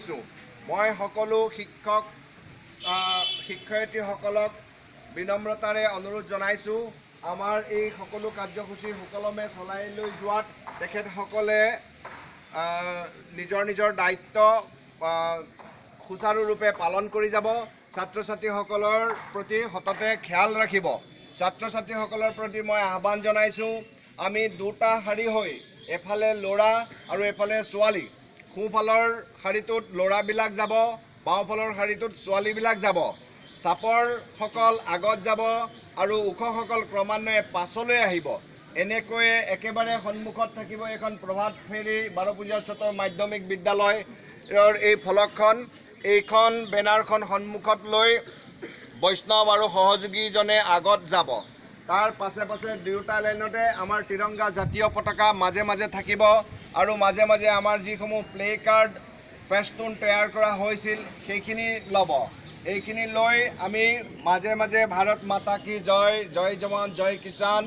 কৰিছোঁ। মই সকলো শিক্ষক শিক্ষয়িত্ৰীসকলক বিনম্ৰতাৰে অনুৰোধ জনাইছোঁ, আমাৰ এই সকলো কাৰ্যসূচী সুকলমে চলাই লৈ যোৱাত তেখেতসকলে নিজৰ নিজৰ দায়িত্ব সুচাৰুৰূপে পালন কৰি যাব। ছাত্ৰ ছাত্ৰীসকলৰ প্ৰতি সততে খেয়াল ৰাখিব। ছাত্ৰ ছাত্ৰীসকলৰ প্ৰতি মই আহ্বান জনাইছোঁ, আমি দুটা শাৰী হৈ এফালে ল'ৰা আৰু এফালে ছোৱালী, সোঁফালৰ শাৰীটোত ল'ৰাবিলাক যাব, বাওঁফালৰ শাৰীটোত ছোৱালীবিলাক যাব। চাপৰসকল আগত যাব আৰু ওখসকল ক্ৰমান্বয়ে পাছলৈ আহিব। এনেকৈয়ে একেবাৰে সন্মুখত থাকিব এখন প্ৰভাত ফেৰী বাৰপূজীয়া উচ্চতৰ মাধ্যমিক বিদ্যালয়ৰ এই ফলকখন। এইখন বেনাৰখন সন্মুখত লৈ বৈষ্ণৱ আৰু সহযোগীজনে আগত যাব। তাৰ পাছে পাছে দুয়োটা লাইনতে আমাৰ তিৰংগা জাতীয় পতাকা মাজে মাজে থাকিব আৰু মাজে মাজে আমাৰ যিসমূহ প্লে কাৰ্ড ফেষ্টুন তৈয়াৰ কৰা হৈছিল সেইখিনি ল'ব। এইখিনি লৈ আমি মাজে মাজে ভাৰত মাতা কি জয়, জয় জৱান, জয় কিষাণ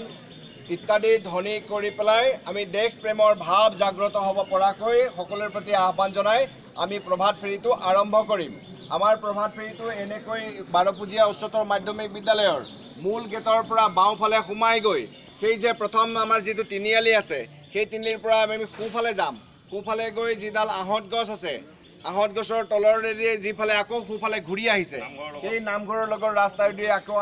ইত্যাদি ধ্বনি কৰি পেলাই আমি দেশ প্ৰেমৰ ভাৱ জাগ্ৰত হ'ব পৰাকৈ সকলোৰে প্ৰতি আহ্বান জনাই আমি প্ৰভাত ফেৰীটো আৰম্ভ কৰিম। আমাৰ প্ৰভাত ফেৰীটো এনেকৈ বাৰপূজীয়া উচ্চতৰ মাধ্যমিক বিদ্যালয়ৰ মূল গেটৰ পৰা বাওঁফালে সোমাই গৈ সেই যে প্ৰথম আমাৰ যিটো তিনিআলি আছে সেই তিনিআলিৰ পৰা আমি সোঁফালে যাম। সোঁফালে গৈ যিডাল আহঁত গছ আছে, আহঁত গছৰ তলৰেদি যিফালে আকৌ সোঁফালে ঘূৰি আহিছে সেই নামঘৰৰ লগত ৰাস্তাইদি আকৌ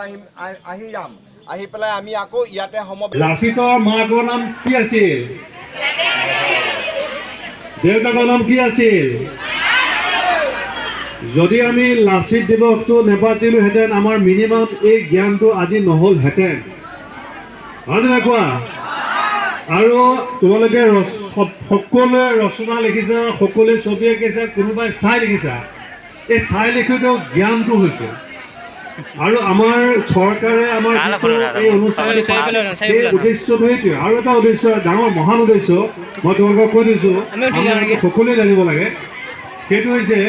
আহি যাম। আহি পেলাই আমি আকৌ ইয়াতে লাচিতৰ মাকৰ নাম কি আছিল? দেউতাকৰ নাম কি আছিল? যদি আমি লাচিত দিৱসটো নেপাতিলোহেঁতেন আমাৰ মিনিমাম এই জ্ঞানটো আজি নহ'লহেঁতেন। হয়নে কোৱা? আৰু তোমালোকে সকলোৱে ৰচনা লিখিছা, সকলোৱে ছবি আঁকিছা, কোনোবাই চাই লিখিছা। এই চাই লিখোঁতেও জ্ঞানটো হৈছে। আৰু আমাৰ চৰকাৰে আমাৰ এই অনুষ্ঠানটো এই উদ্দেশ্যটো সেইটোৱে। আৰু এটা উদ্দেশ্য, ডাঙৰ মহান উদ্দেশ্য মই তোমালোকক কৈ দিছোঁ, সকলোৱে জানিব লাগে। সেইটো হৈছে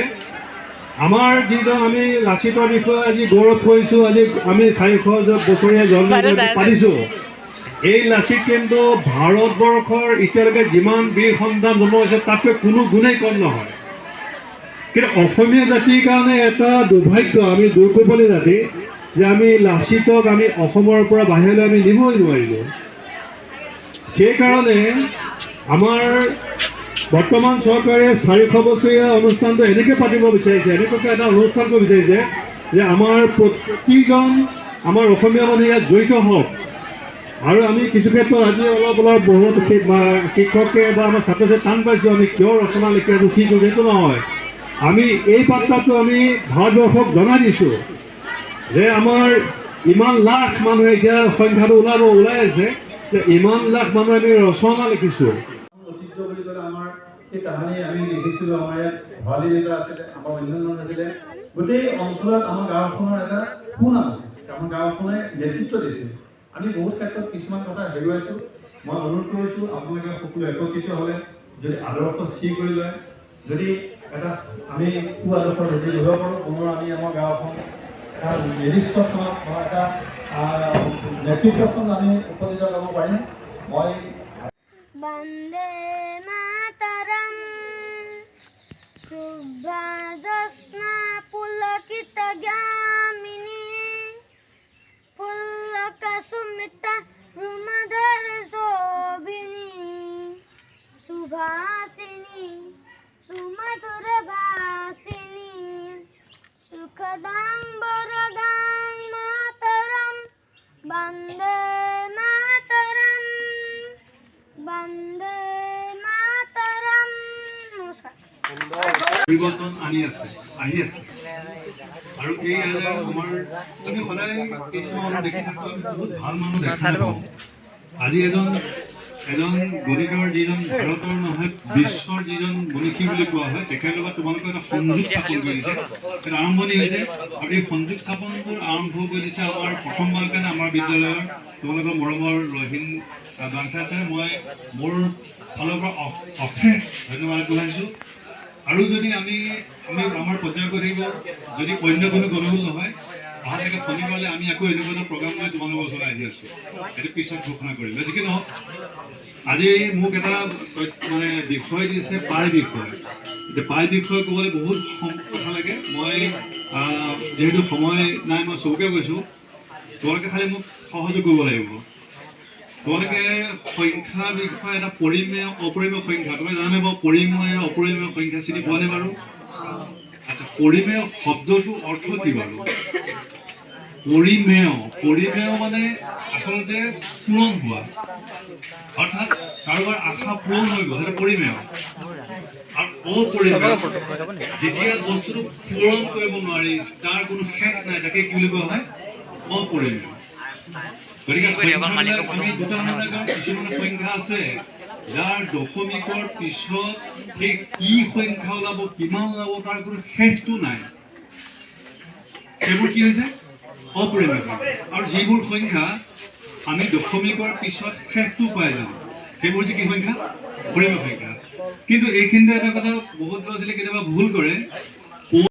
আমাৰ যিজন আমি লাচিতৰ বিষয়ে আজি গৌৰৱ কৰিছোঁ, আজি আমি 400 বছৰীয়া জন্ম পাতিছোঁ। এই লাচিত কিন্তু ভাৰতবৰ্ষৰ এতিয়ালৈকে যিমান বীৰ সন্তান জন্ম হৈছে তাতকৈ কোনো গুণেই কম নহয়। কিন্তু অসমীয়া জাতিৰ কাৰণে এটা দুৰ্ভাগ্য, আমি দুৰ্কোপলী জাতি যে আমি লাচিতক আমি অসমৰ পৰা বাহিৰলৈ আমি নিবই নোৱাৰিলোঁ। সেইকাৰণে আমাৰ বৰ্তমান চৰকাৰে 400 বছৰীয়া অনুষ্ঠানটো এনেকৈ পাতিব বিচাৰিছে, এনেকুৱাকৈ এটা অনুষ্ঠান কৰিব বিচাৰিছে যে আমাৰ প্ৰতিজন আমাৰ অসমীয়া মানুহ ইয়াত জড়িত হওক। আৰু আমি কিছু ক্ষেত্ৰত আজি অলপ বহুত শিক্ষকে বা আমাৰ ছাত্ৰ ছাত্ৰীয়ে টান পাইছোঁ, আমি কিয় ৰচনা লিখি আছোঁ, কি কৰোঁ, সেইটো নহয়। আমি এই বাৰ্তাটো আমি ভাৰতবৰ্ষক জনাই দিছোঁ যে আমাৰ ইমান লাখ মানুহে এতিয়া সংখ্যাটো ওলাই আছে যে ইমান লাখ মানুহে আমি ৰচনা লিখিছোঁ। ঐতিহ্য বুলি ক'লে আমাৰ সেই কাহানি আমি লিখিছিলোঁ, আমাৰ ইয়াত ভৰালী দেউতা আছিলে, আমাৰ অন্যান্য আছিলে। গোটেই অঞ্চলত আমাৰ গাঁওখনৰ এটা সুনাম আছে, আমাৰ গাঁওখনে নেতৃত্ব দিছিল। আমি বহুত ক্ষেত্ৰত কিছুমান কথা হেৰুৱাইছোঁ। মই অনুৰোধ কৰিছোঁ আপোনালোকে সকলো একত্ৰিত হ'লে যদি আদৰ্শ স্থিৰ কৰি লয়, যদি এটা আমি সু আদৰ্শ যদি ধৰিব পাৰোঁ, পুনৰ আমি আমাৰ গাঁওখন এটা নিৰ্দিষ্ট স্থানত এটা নেতৃত্বখন আমি উপনীত ল'ব পাৰিম। মই বন্দে মাতৰম শুভ্ৰজ্যোৎস্না পুলকিতযামিনী পুলকসুমিতা ভ্ৰূমধৰ শোভিনী সুভাষিনী সুমধুৰ ভাষিনী সুখদাং বৰদাং মাতৰম বন্দে মাতৰম বন্দে মাতৰম। নমস্কাৰ। পৰিৱৰ্তন আহি আছে আৰু এই আমাৰ আমি সদায় কিছুমান মানুহ দেখি থাকোঁ, বহুত ভাল মানুহ দেখা পাওঁ। আজি এজন গণিতৰ যিজন ভাৰতৰ নহয় বিশ্বৰ যিজন মনীষী বুলি কোৱা হয়, তেখেতৰ লগত তোমালোকে এটা সংযোগ স্থাপন কৰিছে, এটা আৰম্ভণি হৈছে। আৰু এই সংযোগ স্থাপনটো আৰম্ভ কৰি দিছে আমাৰ প্ৰথমবাৰৰ কাৰণে আমাৰ বিদ্যালয়ৰ তোমালোকৰ মৰমৰ ৰহিন বাংঠা ছাৰ। মই মোৰ ফালৰ পৰা অশেষ ধন্যবাদ জনাইছোঁ। আৰু যদি আমি আমাৰ পৰ্যায় কৰি থাকিব, যদি অন্য কোনো গণ্ডগোল নহয়, অহা চাগে শনিবাৰলৈ আমি আকৌ এনেকুৱা এটা প্ৰগ্ৰাম লৈ তোমালোকৰ ওচৰলৈ আহি আছোঁ। এইটো পিছত ঘোষণা কৰিম। যি নহওক, আজি মোক এটা বিষয় দিছে, পাই বিষয়। এতিয়া পাই বিষয়ে ক'বলৈ বহুত কথা লাগে। মই যিহেতু সময় নাই, মই চবকে কৈছোঁ, তোমালোকে খালি মোক সহযোগ কৰিব লাগিব। তোমালোকে সংখ্যাৰ বিষয়ে এটা পৰিমেয় অপৰিমেয় সংখ্যা, তুমি জানানে বাৰু পৰিমেয় অপৰিমেয় সংখ্যা চিনি পোৱা নে বাৰু? আচ্ছা, পৰিমেয় শব্দটোৰ অৰ্থ কি বাৰু? পৰিমেয় মানে আচলতে পূৰণ হোৱা, অৰ্থাৎ কাৰোবাৰ আশা পূৰণ হৈ গ'ল, সেইটো পৰিমেয়। আৰু অপৰিমেয় যেতিয়া বস্তুটো পূৰণ কৰিব নোৱাৰি, তাৰ কোনো শেষ নাই, তাকে কি বুলি কোৱা হয়? অপৰিমেয়। গতিকে আমি দুটামান কিছুমান সংখ্যা আছে যাৰ দশমিকৰ পিছত সেই কি সংখ্যা ওলাব, কিমান ওলাব, তাৰ কোনো শেষটো নাই। সেইবোৰ কি হৈছে? অপৰিমেয় সংখ্যা। আৰু যিবোৰ সংখ্যা আমি দশমিকৰ পিছত শেষটো পাই যাওঁ, সেইবোৰ হৈছে কি সংখ্যা? পৰিমেয় সংখ্যা। কিন্তু এইখিনিতে এটা কথা বহুত ল'ৰা ছোৱালীয়ে কেতিয়াবা ভুল কৰে,